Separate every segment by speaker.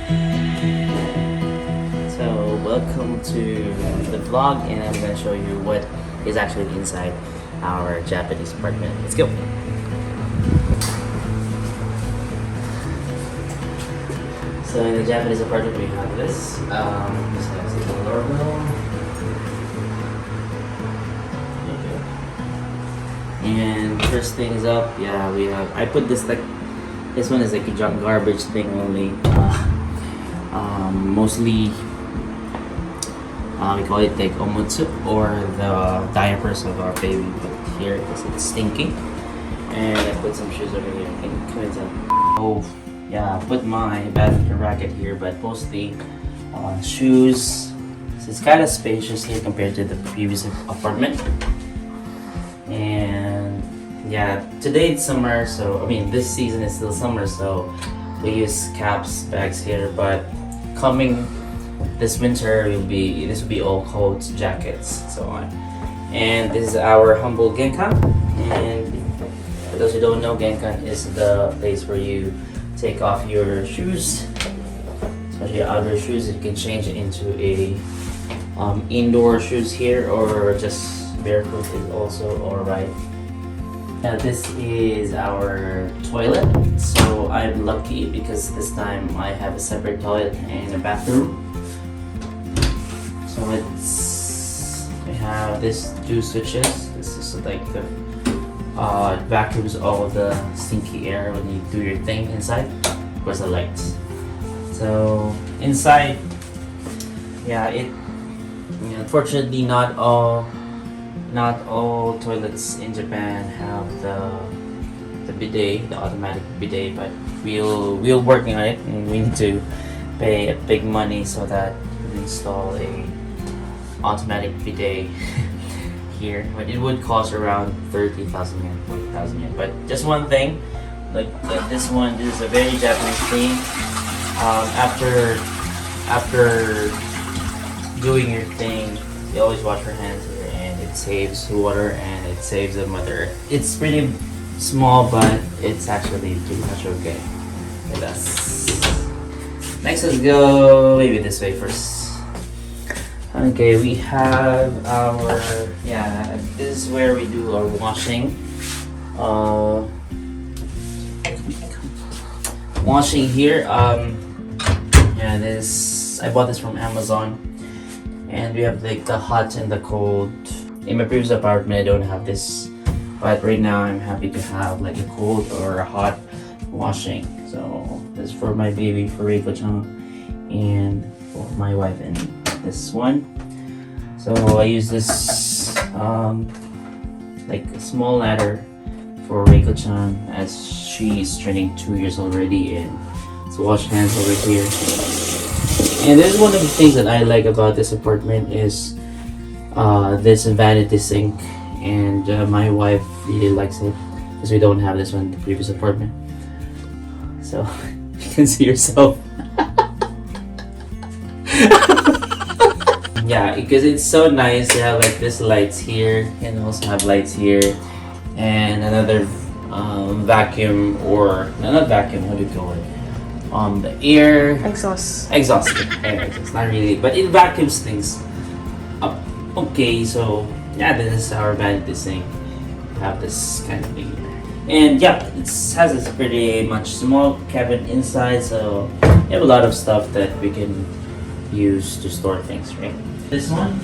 Speaker 1: So welcome to the vlog, and I'm going to show you what is actually inside our Japanese apartment. Let's go. So in the Japanese apartment we have this. This has a doorbell. And first things up, yeah, we have. I put this like. This one is like a junk garbage thing only. Mostly we call it like omutsu, or the diapers of our baby. But here because it's stinking, and I put some shoes over here. Can you come inside? Oh yeah, I put my badminton racket here, but mostly shoes. So it's kind of spacious here compared to the previous apartment. And yeah, today it's summer, so I mean this season is still summer, so we use caps, bags here. But coming this winter, this will be all coats, jackets, so on. And this is our humble genkan. And for those who don't know, genkan is the place where you take off your shoes, especially your outdoor shoes. You can change it into a indoor shoes here, or just barefoot is also alright. Now this is our toilet. So I'm lucky because this time I have a separate toilet and a bathroom. So we have these two switches. This is like the vacuums all the stinky air when you do your thing inside. Of course, the lights. So inside, yeah, unfortunately not all toilets in Japan have the bidet, the automatic bidet, but we're working on it, and we need to pay a big money so that we install a automatic bidet here. But it would cost around 30,000 yen, 40,000 yen. But just one thing, like this one, this is a very Japanese thing. After doing your thing, you always wash your hands here. It saves water and it saves the Mother Earth. It's pretty small, but it's actually pretty much okay with us. Next, let's go maybe this way first. Okay, we have our, yeah, this is where we do our washing. Washing here, yeah, this, I bought this from Amazon. And we have like the hot and the cold. In my previous apartment, I don't have this, but right now I'm happy to have like a cold or a hot washing. So this is for my baby, for Reiko-chan, and for my wife, and this one. So I use this like a small ladder for Reiko-chan, as she's turning 2 years already, and to wash hands over here. And there's one of the things that I like about this apartment is this vanity sink, and my wife really likes it because we don't have this one in the previous apartment. So you can see yourself. Yeah, because it's so nice to have like this lights here, and also have lights here, and another vacuum, or not vacuum, what do you call it? The air exhaust. Air exhaust, not really, but it vacuums things up. Okay, so yeah, this is our vanity sink. We have this kind of thing here, and yeah, it has this pretty much small cabin inside, so we have a lot of stuff that we can use to store things, right? This one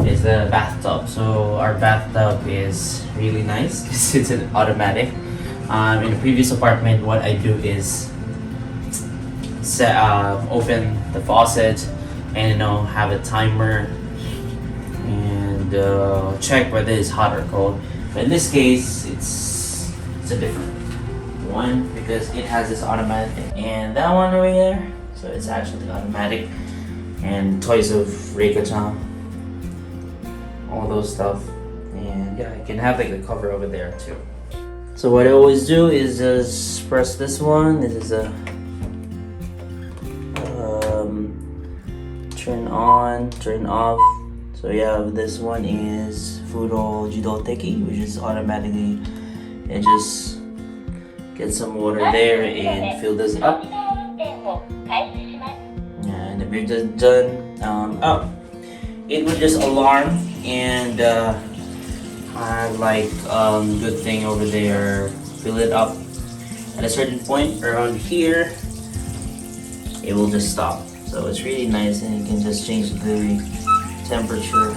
Speaker 1: is the bathtub. So our bathtub is really nice because it's an automatic. In the previous apartment, what I do is open the faucet and have a timer and check whether it's hot or cold. But in this case, it's a different one because it has this automatic thing. And that one over there, so it's actually automatic. And toys of Reiko-chan, all those stuff. And yeah, you can have like the cover over there too. So what I always do is just press this one. This is a turn on, turn off. So yeah, this one is Furo Jidoteki, which is automatically, it just get some water there and fill this up. we're just done. Oh, it would just alarm and like good thing over there. Fill it up at a certain point around here. It will just stop. So it's really nice, and you can just change the temperature.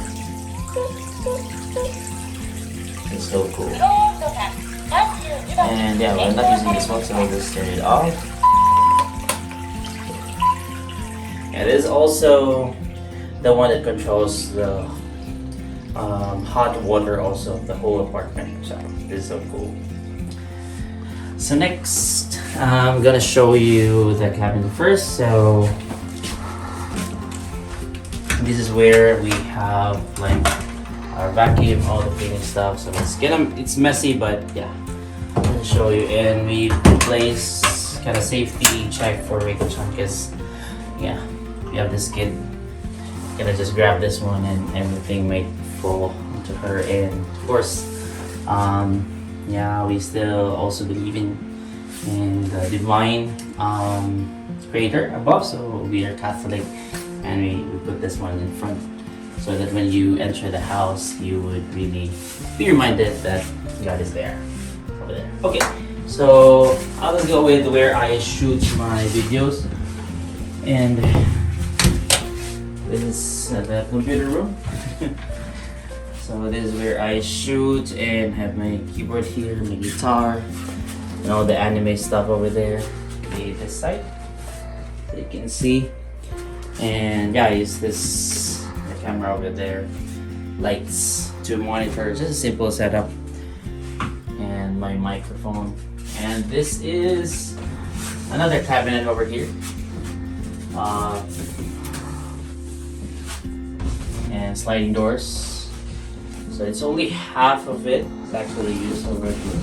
Speaker 1: It's so cool. And yeah, we're not using this one, so I'll just turn it off. It is also the one that controls the hot water also of the whole apartment. So this is so cool. So next, I'm gonna show you the cabinet first. So this is where we have like our vacuum, all the cleaning stuff. So it's messy, but yeah, I'm gonna show you. And we place kind of safety check for Rachel Chan, because yeah, we have this kid. Gonna just grab this one and everything might fall into her. And of course, yeah, we still also believe in the divine creator above. So we are Catholic, and we put this one in front, so that when you enter the house, you would really be reminded that God is there, over there. Okay, so I'll just go with where I shoot my videos, and this is the computer room. So this is where I shoot and have my keyboard here, my guitar, and all the anime stuff over there. Okay, this side, so you can see. And yeah, I use the camera over there, lights to monitor, just a simple setup, and my microphone. And this is another cabinet over here. And sliding doors. So it's only half of it is actually used over here.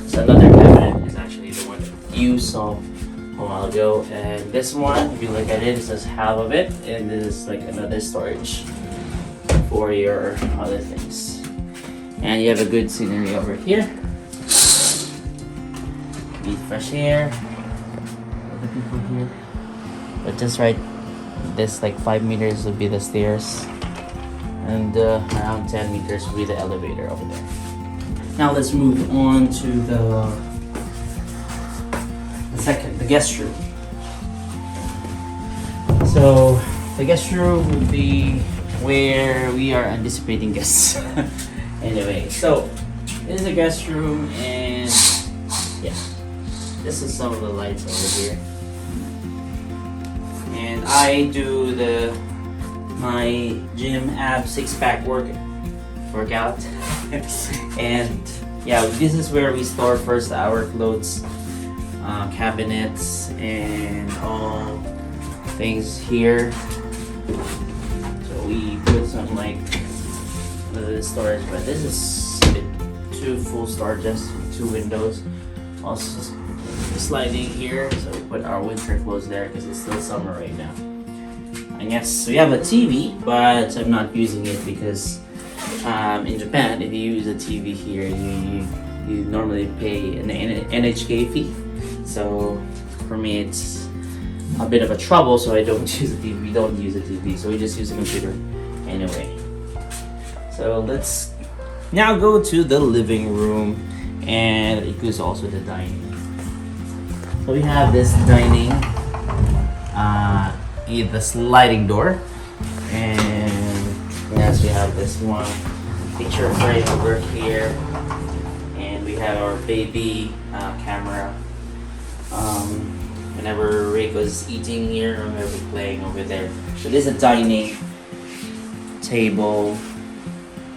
Speaker 1: So another cabinet is actually the one that you saw a while ago. And this one, if you look at it, it's just half of it. And this is like another storage for your other things. And you have a good scenery over here. Need fresh air. Other people here. But just right, this like 5 meters would be the stairs. And around 10 meters will be the elevator over there. Now let's move on to the guest room. So the guest room would be where we are anticipating guests. Anyway, so this is the guest room, and yeah, this is some of the lights over here. And I do my gym ab six-pack workout. And yeah, this is where we store first our clothes, cabinets, and all things here. So we put some like storage, but this is a bit too full storage, just 2 windows. Also sliding here, so we put our winter clothes there because it's still summer right now. And yes, we have a TV, but I'm not using it because in Japan, if you use a TV here, you normally pay an NHK fee. So for me, it's a bit of a trouble, so I don't use a TV. We don't use a TV, so we just use a computer anyway. So let's now go to the living room, and it includes also the dining. So we have this dining, the sliding door, and yes, we have this one picture frame over here, and we have our baby camera. Whenever Rick was eating here, or whenever playing over there. So this is a dining table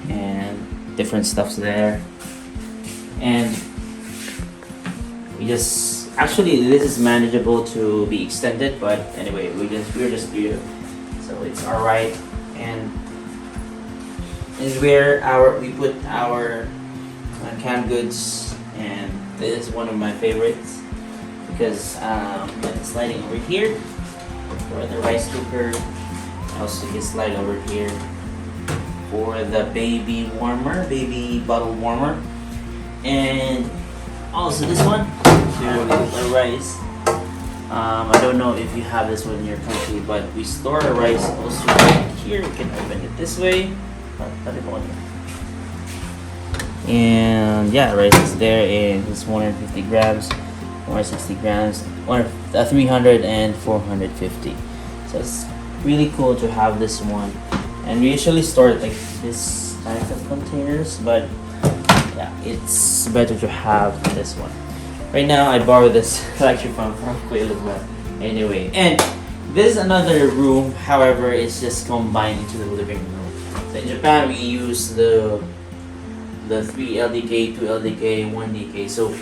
Speaker 1: and different stuffs there, and we just actually this is manageable to be extended, but anyway, we're just here, so it's all right. And this is where we put our canned goods, and this is one of my favorites because it's sliding over here for the rice cooker. Also, you can slide over here for the baby bottle warmer, and also this one to the rice. I don't know if you have this one in your country, but we store our rice also right here. We can open it this way. And yeah, rice is there, and it's 150 grams, 160 grams, 300 and 450. So it's really cool to have this one. And we usually store it like this type of containers, but yeah, it's better to have this one. Right now, I borrowed this actually from Quail as well. Anyway, and this is another room. However, it's just combined into the living room. So in Japan, we use the 3 LDK, 2 LDK, 1 DK. So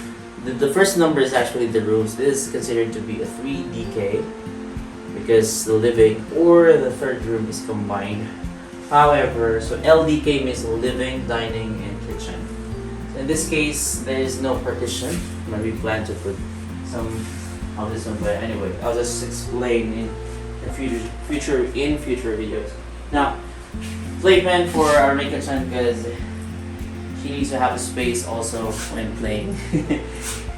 Speaker 1: the first number is actually the rooms. This is considered to be a 3 DK because the living or the third room is combined. However, so LDK means living, dining, and kitchen. So in this case, there is no partition, but we plan to put some of this one. But anyway, I'll just explain in future videos. Now, playpen for our Mika-chan because she needs to have a space also when playing.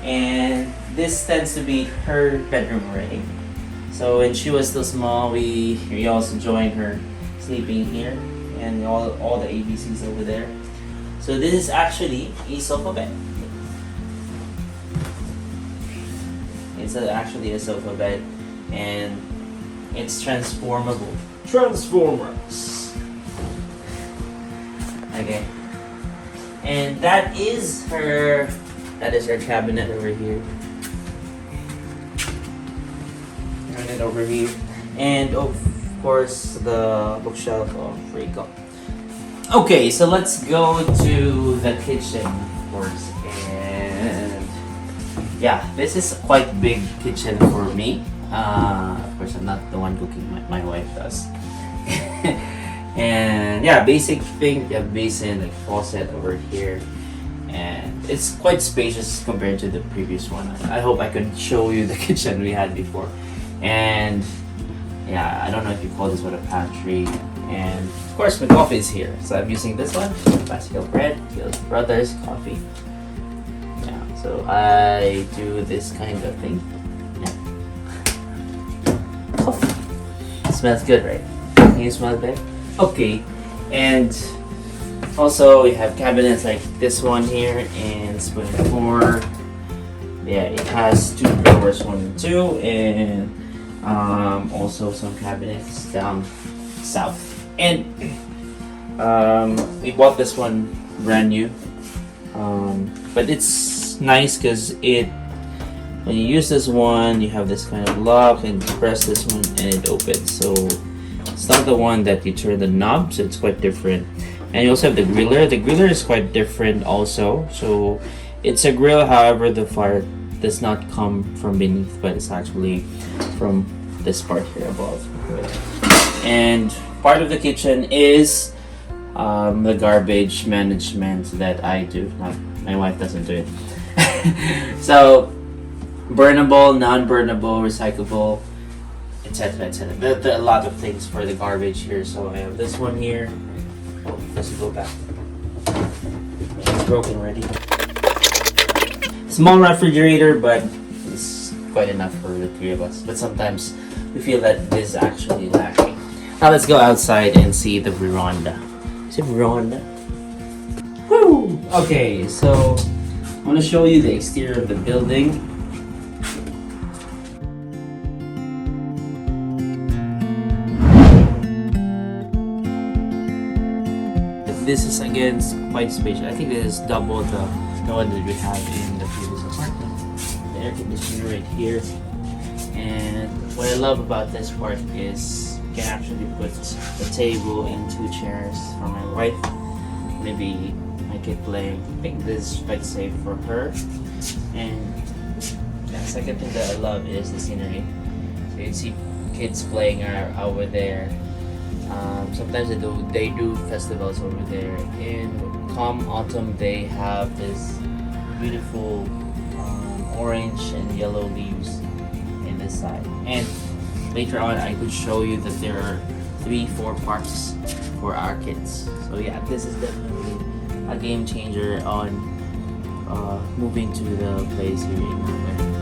Speaker 1: And this tends to be her bedroom already. So when she was still small, we also joined her sleeping here, and all the ABCs over there. So this is actually a sofa bed. It's actually a sofa bed, and it's transformable. Transformers. Okay. And that is her cabinet over here. Cabinet over here. And of course the bookshelf of Rico. Okay, so let's go to the kitchen, of course. And yeah, this is a quite big kitchen for me. Of course, I'm not the one cooking, my wife does. And yeah, basic thing, you have basin, like faucet over here. And it's quite spacious compared to the previous one. I hope I could show you the kitchen we had before. And yeah, I don't know if you call this one a pantry. And of course, my coffee is here. So I'm using this one, Classical Bread, Gil's Brothers Coffee. Yeah, so I do this kind of thing. Yeah. Coffee. It smells good, right? Can you smell it there? Okay. And also we have cabinets like this one here and spoon 4. Yeah, it has 2 drawers, 1 and 2, and also some cabinets down south. And we bought this one brand new, but it's nice because when you use this one, you have this kind of lock, and you press this one and it opens. So it's not the one that you turn the knob, so it's quite different. And you also have the griller. The griller is quite different also. So it's a grill, however the fire does not come from beneath, but it's actually from this part here above. And part of the kitchen is the garbage management that I do. My wife doesn't do it. So burnable, non-burnable, recyclable, etc., etc. There are a lot of things for the garbage here. So I have this one here. Oh, let's go back. It's broken already. Small refrigerator, but it's quite enough for the 3 of us. But sometimes we feel that this is actually lacking. Now let's go outside and see the veranda. Is it veranda? Woo! Okay, so I want to show you the exterior of the building. This is again quite spacious. I think this is double the one that we have in the previous apartment. The air conditioner right here. And what I love about this part is you can actually put a table and 2 chairs for my wife. Maybe my kid playing. I think this is quite safe for her. And the second thing that I love is the scenery. So you can see kids playing over there. Sometimes they do festivals over there. In come autumn, they have this beautiful orange and yellow leaves in this side. And later on, I could show you that there are 3-4 parks for our kids. So yeah, this is definitely a game changer on moving to the place here in Nagoya.